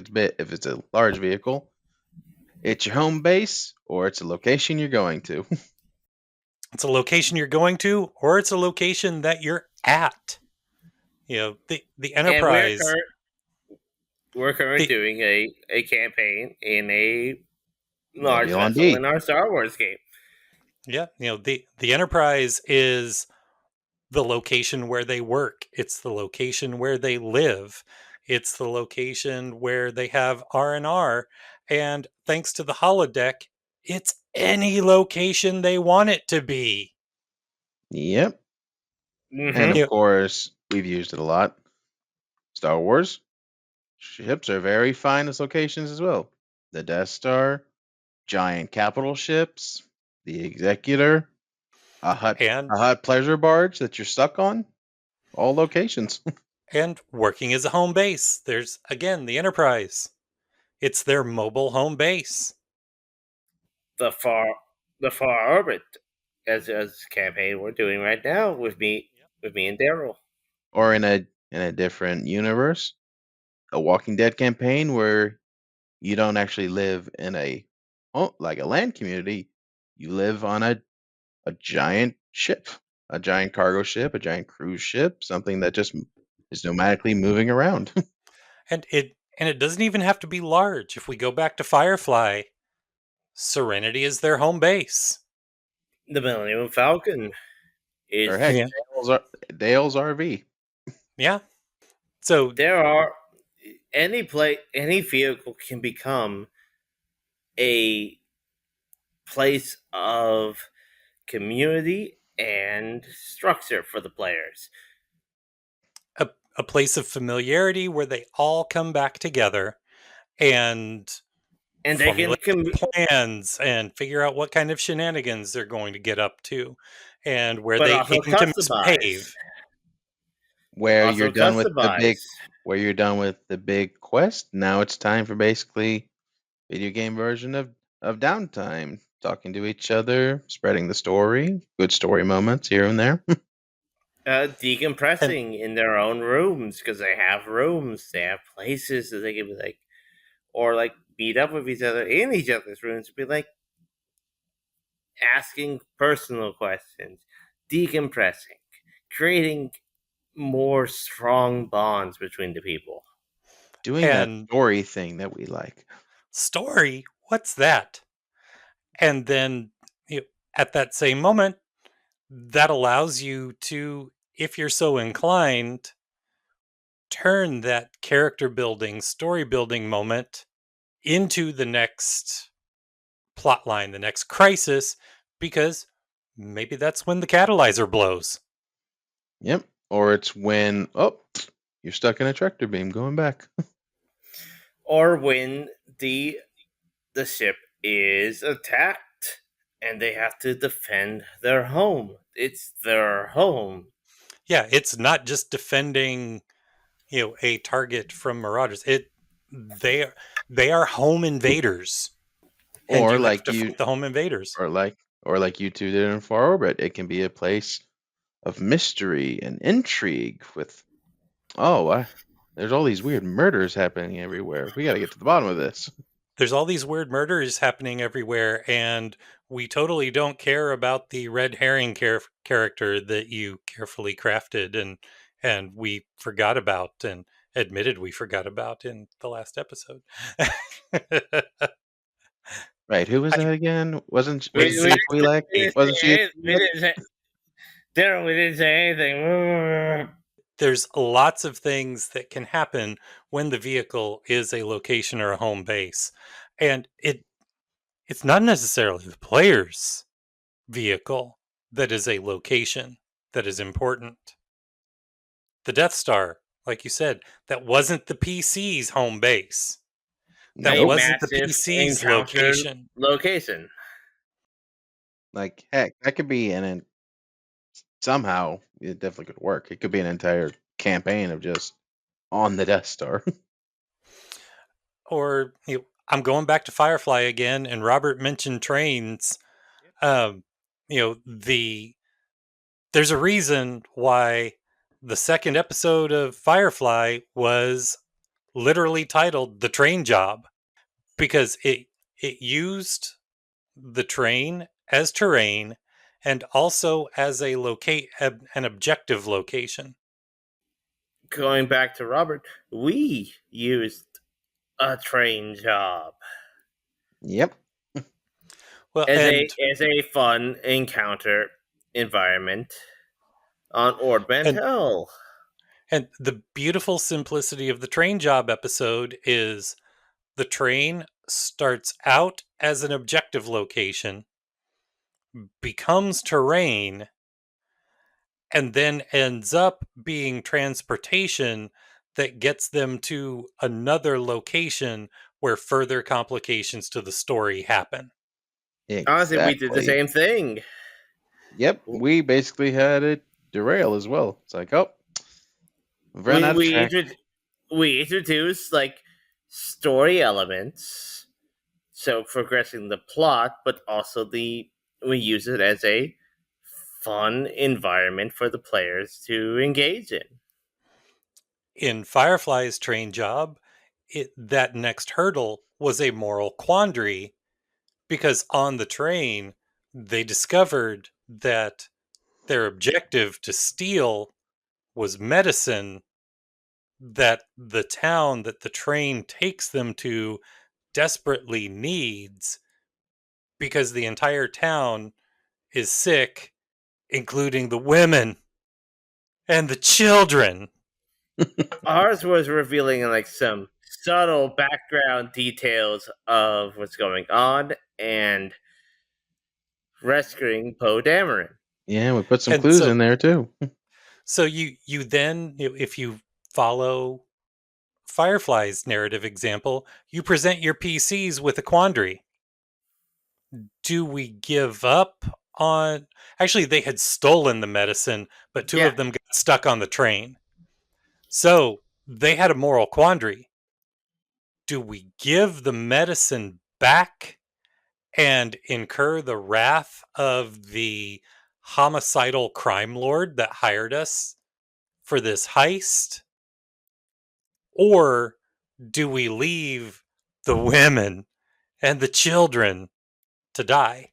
it's a large vehicle, it's your home base or it's a location you're going to. It's a location you're going to, or it's a location that you're at. The Enterprise. And we're currently The- doing a campaign in a large Nebula vessel D. in our Star Wars game. Yeah, the Enterprise is the location where they work. It's the location where they live. It's the location where they have R&R. And thanks to the holodeck, it's any location they want it to be. Yep. Mm-hmm. And of Yeah. course, we've used it a lot. Star Wars ships are very fine as locations as well. The Death Star, giant capital ships, the Executor, a hut pleasure barge that you're stuck on. All locations. And working as a home base. There's, again, the Enterprise. It's their mobile home base. The far orbit, as campaign we're doing right now with me and Daryl. Or in a different universe, a Walking Dead campaign where you don't actually live in like a land community. You live on a giant ship, a giant cargo ship, a giant cruise ship, something that just is nomadically moving around. And it doesn't even have to be large. If we go back to Firefly, Serenity is their home base. The Millennium Falcon is Or heck, Yeah. Dale's RV. Yeah. So there are any vehicle can become a place of community and structure for the players. a place of familiarity where they all come back together and they formulate plans and figure out what kind of shenanigans they're going to get up to, and where they aim to misbehave. Where you're done with the big quest, now it's time for basically video game version of downtime, talking to each other, spreading the story, good story moments here and there. Decompressing in their own rooms, because they have rooms, they have places that they can be like, or like meet up with each other in each other's rooms, be like asking personal questions, decompressing, creating more strong bonds between the people. Doing that story thing that we like. Story? What's that? And then at that same moment, that allows you to, if you're so inclined, turn that character building, story building moment into the next plot line, the next crisis, because maybe that's when the catalyzer blows. Yep. Or it's when you're stuck in a tractor beam going back. Or when the ship is attacked and they have to defend their home. It's their home. Yeah, it's not just defending, a target from marauders. They are home invaders, and or you have like to you fight the home invaders. or like you two did in Far Orbit, it can be a place of mystery and intrigue with there's all these weird murders happening everywhere. We got to get to the bottom of this. There's all these weird murders happening everywhere, and we totally don't care about the red herring character that you carefully crafted and we forgot about and admitted we forgot about in the last episode. Right, who was that again? Wasn't We, was we, she Twi'lek? we didn't Wasn't she? say, we didn't say, Daryl, we didn't say anything. There's lots of things that can happen when the vehicle is a location or a home base, and it's not necessarily the player's vehicle that is a location that is important. The Death Star, like you said, that wasn't the PC's home base. That A Nope. wasn't the massive PC's encounter location. location. Like heck, that could be somehow it definitely could work. It could be an entire campaign of just on the Death Star. Or I'm going back to Firefly again, and Robert mentioned trains. Um, there's a reason why the second episode of Firefly was literally titled "The Train Job," because it used the train as terrain and also as an objective location. Going back to Robert, we used a train job Well, as a fun encounter environment on Ordman Hill. And the beautiful simplicity of the train job episode is the train starts out as an objective location, becomes terrain, and then ends up being transportation that gets them to another location where further complications to the story happen. Honestly, we did the Exactly. same thing. Yep, we basically had it derail as well. It's like, we've run out of track. We introduced like story elements, so progressing the plot, but also we use it as a fun environment for the players to engage in. In Firefly's train job, that next hurdle was a moral quandary because on the train, they discovered that their objective to steal was medicine that the town that the train takes them to desperately needs because the entire town is sick, including the women and the children. Ours was revealing like some subtle background details of what's going on and rescuing Poe Dameron. Yeah, we put some And clues so- in there too. So you then, if you follow Firefly's narrative example, you present your PCs with a quandary. Do we give up on... Actually, they had stolen the medicine, but two of them got stuck on the train. So they had a moral quandary. Do we give the medicine back and incur the wrath of the homicidal crime lord that hired us for this heist? Or do we leave the women and the children to die?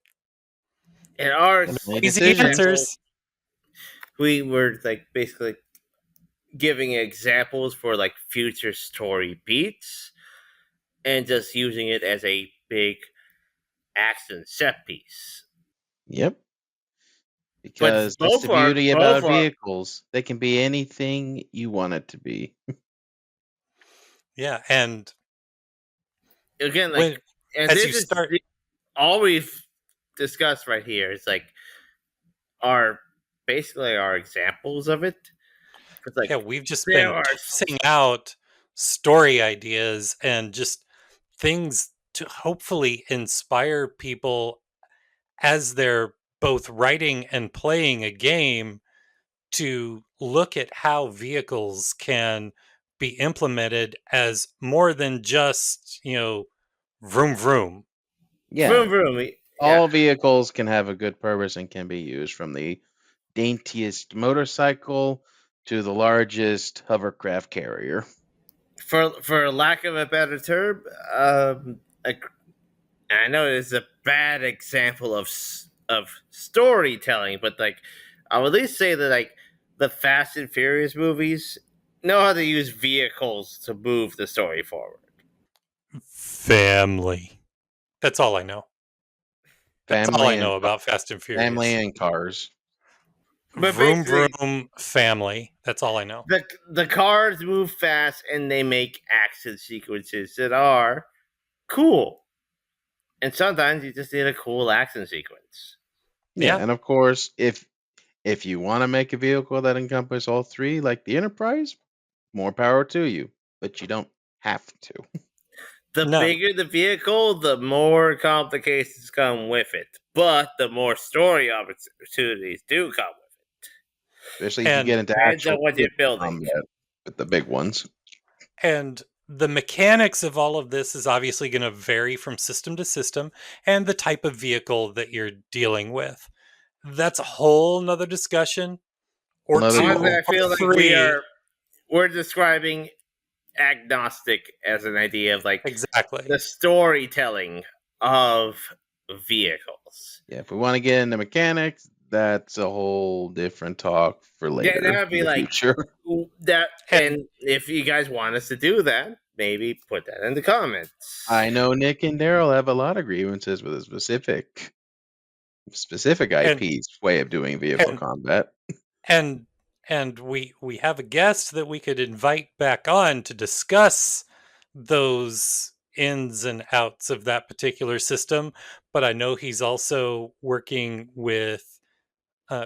And our Easy answers. We were like basically giving examples for like future story beats and just using it as a big action set piece. Yep. Because that's the beauty about vehicles. They can be anything you want it to be. Yeah, and again, like, and as this you is start, all we've discussed right here is like basically our examples of it. It's like we've just there been are tossing out story ideas and just things to hopefully inspire people as they're both writing and playing a game to look at how vehicles can be implemented as more than just, vroom vroom. Yeah, vroom vroom. Yeah, all vehicles can have a good purpose and can be used, from the daintiest motorcycle to the largest hovercraft carrier. for lack of a better term, a I know it's a bad example of storytelling, but like I would at least say that like the Fast and Furious movies know how to use vehicles to move the story forward. Family. That's all I know. That's all I Family know and about Fast and family Furious. and cars. But Vroom basically, vroom family. That's all I know. the cars move fast and they make action sequences that are cool. And sometimes you just need a cool action sequence. Yeah, Yeah. and of course, if you want to make a vehicle that encompasses all three, like the Enterprise, more power to you, but you don't have to. The No. bigger the vehicle, the more complications come with it. But the more story opportunities do come with Especially if you get And into it. Depends on actual what you're vehicle building. combat with the big ones. and the mechanics of all of this is obviously going to vary from system to system and the type of vehicle that you're dealing with. That's a whole nother discussion, or Another two, Honestly, goal. I or feel like three. we're describing agnostic as an idea of like Exactly. the storytelling of vehicles. Yeah, if we want to get into mechanics, that's a whole different talk for Yeah, later that would in be the like future. that. And And if you guys want us to do that, maybe put that in the comments. I know Nick and Daryl have a lot of grievances with a specific and IP's way of doing vehicle and combat. and and we have a guest that we could invite back on to discuss those ins and outs of that particular system, but I know he's also working with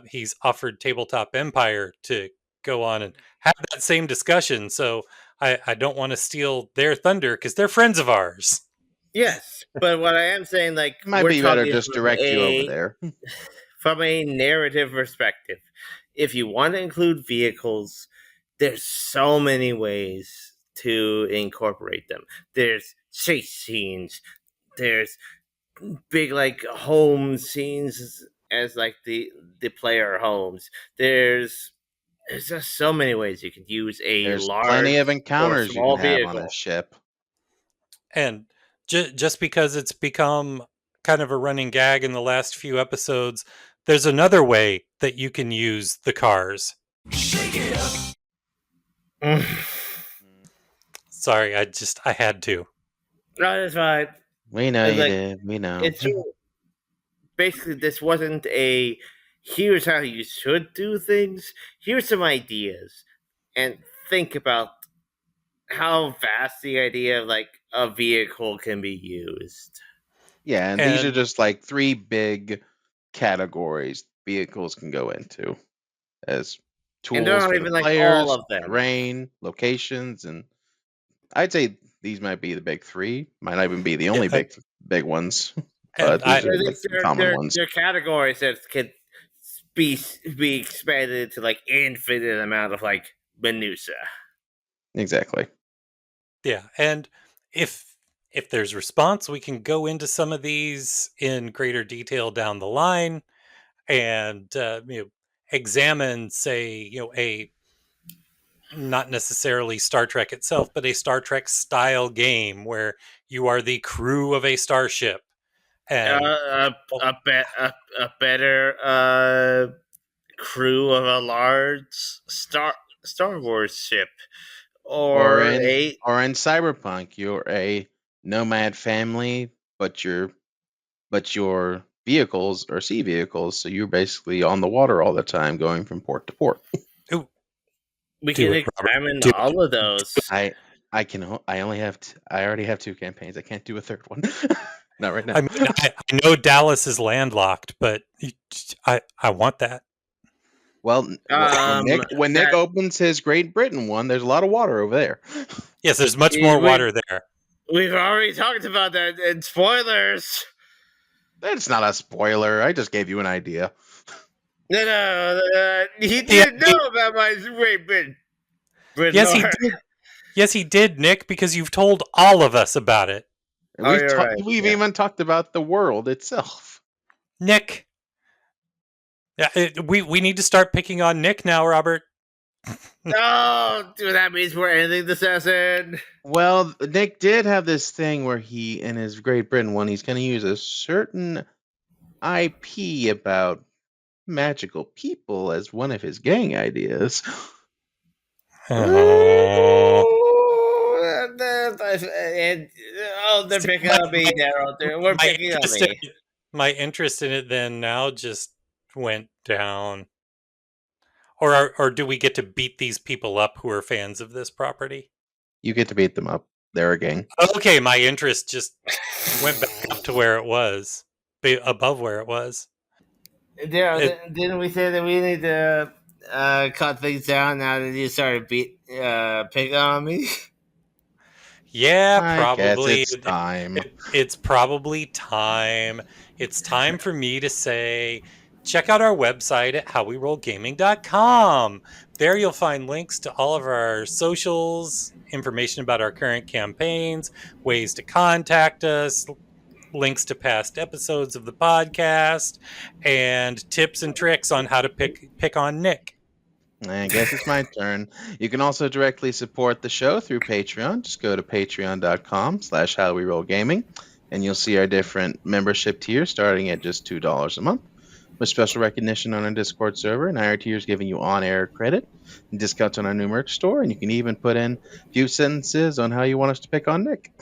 he's offered Tabletop Empire to go on and have that same discussion, so I don't want to steal their thunder because they're friends of ours. Yes, but what I am saying, like Might we're be better talking just direct you over there. from a narrative perspective. If you want to include vehicles, there's so many ways to incorporate them. There's chase scenes. There's big like home scenes as like the player homes. There's just so many ways you can use a There's large plenty of or encounters you small can have on a vehicle. ship. And just because it's become kind of a running gag in the last few episodes, there's another way that you can use the cars. No, Sorry, I had to. that's fine. We know It's you like did. We know. it's true. Basically this wasn't a here's how you should do things. Here's some ideas, and think about how vast the idea of like a vehicle can be used. Yeah, and these are And just like three big categories vehicles can go into as And they're tools not for the even like all players, of them. terrain, locations, and I'd say these might be the big three. Might not even be the yeah, only big ones, and but these are I like think some common ones. they're categories that can be expanded to like infinite amount of like minutia. Exactly. yeah, and if there's response, we can go into some of these in greater detail down the line and examine, say, a not necessarily Star Trek itself, but a Star Trek style game where you are the crew of a starship. And well, A better crew of a large Star Wars ship, Or or in a or in Cyberpunk, you're a nomad family, but your vehicles are sea vehicles, so you're basically on the water all the time, going from port to port. ooh, we do can it, Robert. examine Do all of those. I only have I already have two campaigns. I can't do a third one. Not right now. I mean, I know Dallas is landlocked, but I want that. Well, when Nick that opens his Great Britain one, there's a lot of water over there. Yes, there's much more water there. we've already talked about that in spoilers. That's not a spoiler. I just gave you an idea. No, he didn't know about my Great Britain. Yes, he did. Yes, he did, Nick, because you've told all of us about it. We've even talked about the world itself. Nick. We need to start picking on Nick now, Robert. No, that means we're ending the session. Well, Nick did have this thing where he, in his Great Britain one, he's going to use a certain IP about magical people as one of his gang ideas. Oh. They're picking on me, Daryl. We're picking on me. My interest in it then now just went down. Or do we get to beat these people up who are fans of this property? You get to beat them up. They're a gang. Okay, my interest just went back up to where it was, above where it was. Daryl, didn't we say that we need to cut things down now that you started picking on me? Yeah, probably. I guess it's time. It's probably time. It's time for me to say, check out our website at howwerollgaming.com. There you'll find links to all of our socials, information about our current campaigns, ways to contact us, links to past episodes of the podcast, and tips and tricks on how to pick on Nick. I guess it's my turn. You can also directly support the show through Patreon. Just go to patreon.com/howwerollgaming, and you'll see our different membership tiers starting at just $2 a month, with special recognition on our Discord server, and higher tiers giving you on-air credit and discounts on our new merch store, and you can even put in a few sentences on how you want us to pick on Nick.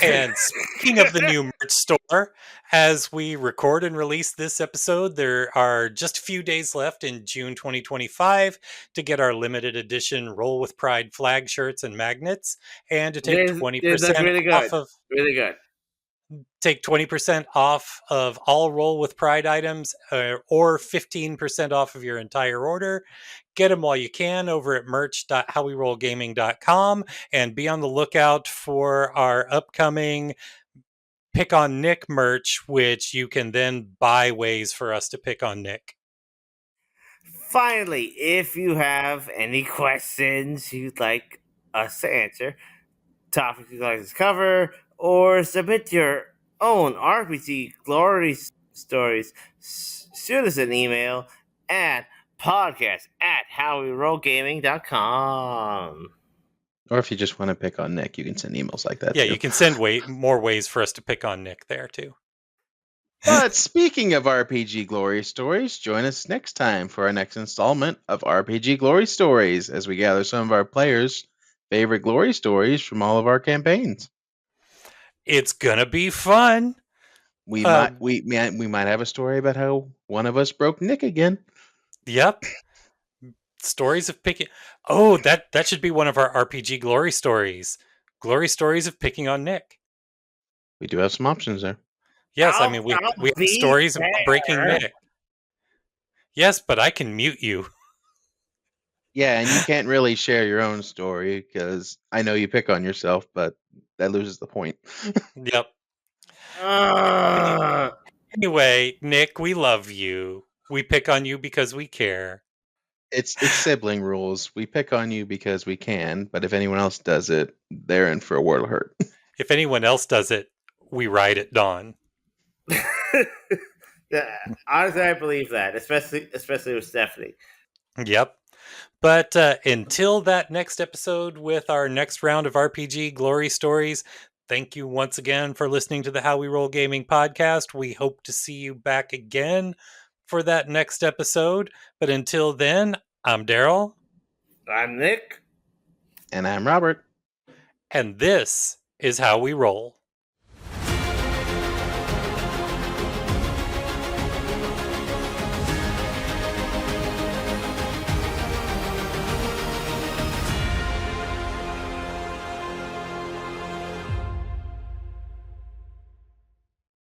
And speaking of the new merch store, as we record and release this episode, there are just a few days left in June 2025 to get our limited edition Roll with Pride flag shirts and magnets, and to take 20% off of really good. Take 20% off of all Roll with Pride items, or 15% off of your entire order. Get them while you can over at merch.howwerollgaming.com, and be on the lookout for our upcoming Pick on Nick merch, which you can then buy ways for us to pick on Nick. Finally, if you have any questions you'd like us to answer, topics you'd like us to cover, or submit your own RPG glory stories, shoot us an email at podcast@howwerollgaming.com. Or if you just want to pick on Nick, you can send emails like that. Yeah, too. you can send more ways for us to pick on Nick there too. But speaking of RPG Glory Stories, join us next time for our next installment of RPG Glory Stories as we gather some of our players' favorite glory stories from all of our campaigns. It's gonna be fun. We might have a story about how one of us broke Nick again. Yep. Stories of picking. Oh, that should be one of our RPG glory stories. Glory stories of picking on Nick. We do have some options there. Yes, I mean we have stories about breaking Nick. Yes, but I can mute you. Yeah, and you can't really share your own story because I know you pick on yourself, but that loses the point. Yep. Anyway, Nick, we love you. We pick on you because we care. It's sibling rules. We pick on you because we can, but if anyone else does it, they're in for a world of hurt. If anyone else does it, we ride at dawn. Yeah, honestly, I believe that, especially with Stephanie. Yep. But until that next episode with our next round of RPG Glory Stories, thank you once again for listening to the How We Roll Gaming podcast. We hope to see you back again for that next episode. But until then, I'm Daryl. I'm Nick. And I'm Robert. And this is How We Roll.